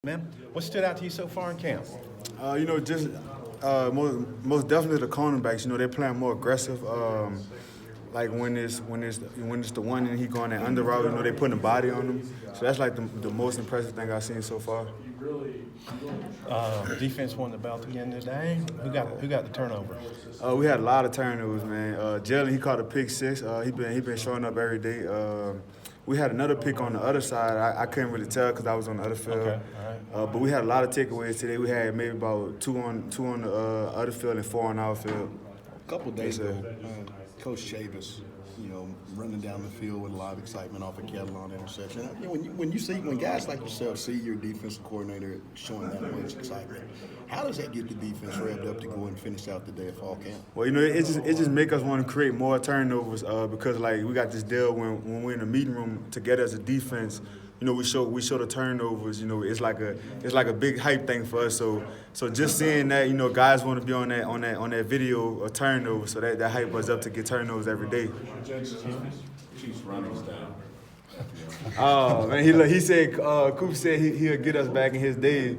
Man, what stood out to you so far in camp? Just most definitely the cornerbacks. They're playing more aggressive. Like when it's the one and he going that under route, they putting a body on him. So that's like the most impressive thing I've seen so far. Defense won the belt again today. Who got the turnover? We had a lot of turnovers, man. Jalen, he caught a pick six. He been showing up every day. We had another pick on the other side. I couldn't really tell because I was on the other field. Okay, all right. But we had a lot of takeaways today. We had maybe about two on the other field and four on our field. A couple of days ago, Coach Chavis, running down the field with a lot of excitement off a Catalan interception. When guys like yourself see your defensive coordinator showing that much excitement, how does that get the defense revved up to go and finish out the day of fall camp? Well, it just make us want to create more turnovers because like we got this deal when we're in the meeting room together as a defense. We show the turnovers. It's like a big hype thing for us. So just seeing that, guys want to be on that video of turnovers. So that hype us up to get turnovers every day. Chiefs running style. Oh man, he said Coop said he'll get us back in his day.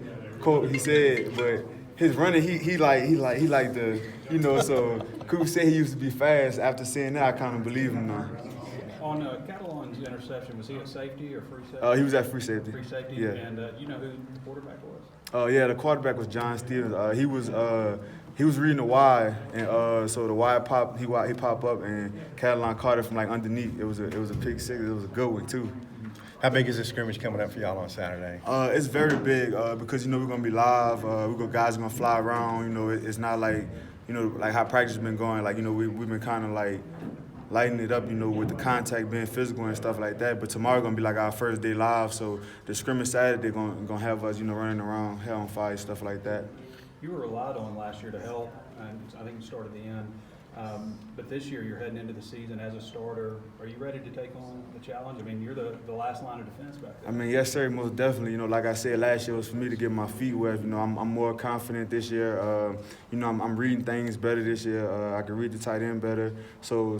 He said, but his running he like the So Coop said he used to be fast. After seeing that, I kind of believe him now. On Catalan's interception, was he at safety or free safety? He was at free safety. Free safety, Yeah. And you know who the quarterback was? Yeah, the quarterback was John Stevens. He was reading the wide, and so the wide popped. He popped up, and Catalan caught it from like underneath. It was a pick six. It was a good one too. How big is this scrimmage coming up for y'all on Saturday? It's very big because we're gonna be live. Guys are gonna fly around. It's not like like how practice been going. Like we've been kind of like lighting it up, with the contact being physical and stuff like that. But tomorrow gonna be like our first day live, so the scrimmage Saturday gonna have us, running around, hell on fire, stuff like that. You were relied on last year to help, and I think you started the end. But this year you're heading into the season as a starter. Are you ready to take on the challenge? I mean, you're the last line of defense back there. I mean, yes, sir, most definitely. Like I said, last year was for me to get my feet wet. I'm more confident this year. I'm reading things better this year. I can read the tight end better. So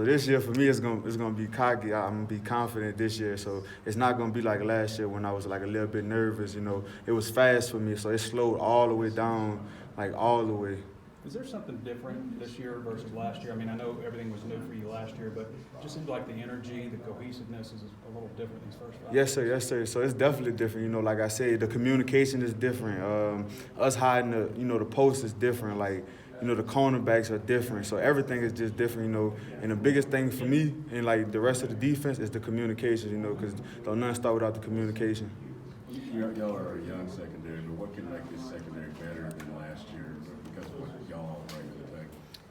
this year for me, it's gonna be cocky. I'm gonna be confident this year. So it's not gonna be like last year when I was like a little bit nervous. It was fast for me, so it slowed all the way down, like all the way. Is there something different this year versus last year? I mean, I know everything was new for you last year, but it just seems like the energy, the cohesiveness is a little different these first rounds. Yes, sir. So it's definitely different. Like I said, the communication is different. Us hiding the post is different. Like, the cornerbacks are different. So everything is just different, And the biggest thing for me and like the rest of the defense is the communication, because don't nothing start without the communication. Y'all are a young secondary, but what can make this secondary better than last year because of what y'all bring to the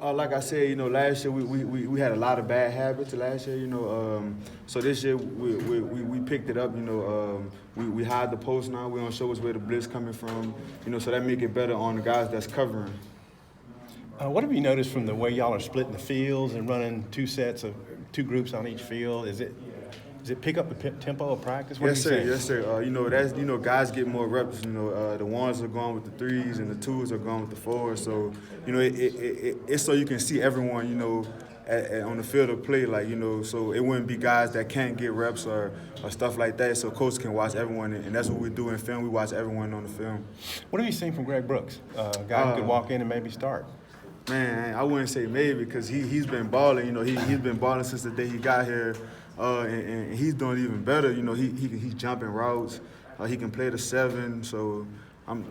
table? Like I said, last year we had a lot of bad habits last year, So this year we picked it up, We hide the post now. We don't show us where the blitz coming from, So that make it better on the guys that's covering. What have you noticed from the way y'all are splitting the fields and running two groups on each field? Does it pick up the tempo of practice? What Yes, are you sir. saying? That's guys get more reps. The ones are going with the threes and the twos are going with the fours. So it's so you can see everyone. On the field of play, so it wouldn't be guys that can't get reps or stuff like that. So coach can watch everyone, and that's what we do in film. We watch everyone on the film. What have you seen from Greg Brooks? A guy who could walk in and maybe start. Man, I wouldn't say maybe because he's been balling. He's been balling since the day he got here. And he's doing even better. He's jumping routes. He can play the 7. So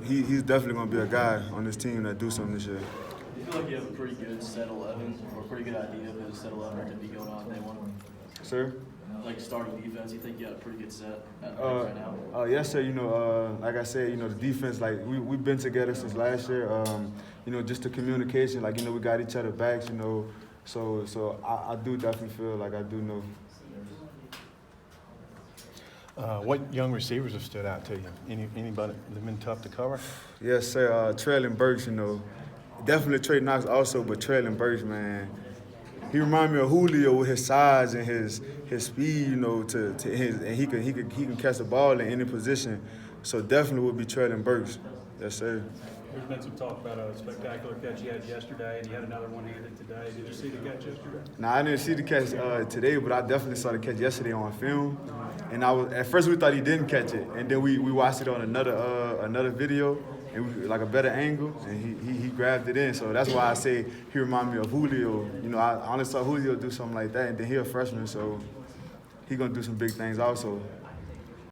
he's definitely going to be a guy on this team that do something this year. Do you feel like you have a pretty good set 11 or a pretty good idea of who the set 11 could be going on day one? Sir? Like starting defense, you think you have a pretty good set right now? Yes, sir. Like I said, the defense, like we've been together since last year. Just the communication, like we got each other backs. So I do definitely feel like I do know. What young receivers have stood out to you? Anybody that have been tough to cover? Yes, sir. Traylon Burks, definitely Trey Knox also, but Traylon Burks, man, he remind me of Julio with his size and his speed, and he can catch the ball in any position. So definitely would be Traylon Burks. Yes, sir. There's been some talk about a spectacular catch you had yesterday, and you had another one-handed today. Did you see the catch yesterday? Now I didn't see the catch today, but I definitely saw the catch yesterday on film. And at first we thought he didn't catch it, and then we watched it on another video, and like a better angle, and he grabbed it in. So that's why I say he reminded me of Julio. You know, I only saw Julio do something like that, and then he a freshman, so he gonna do some big things also.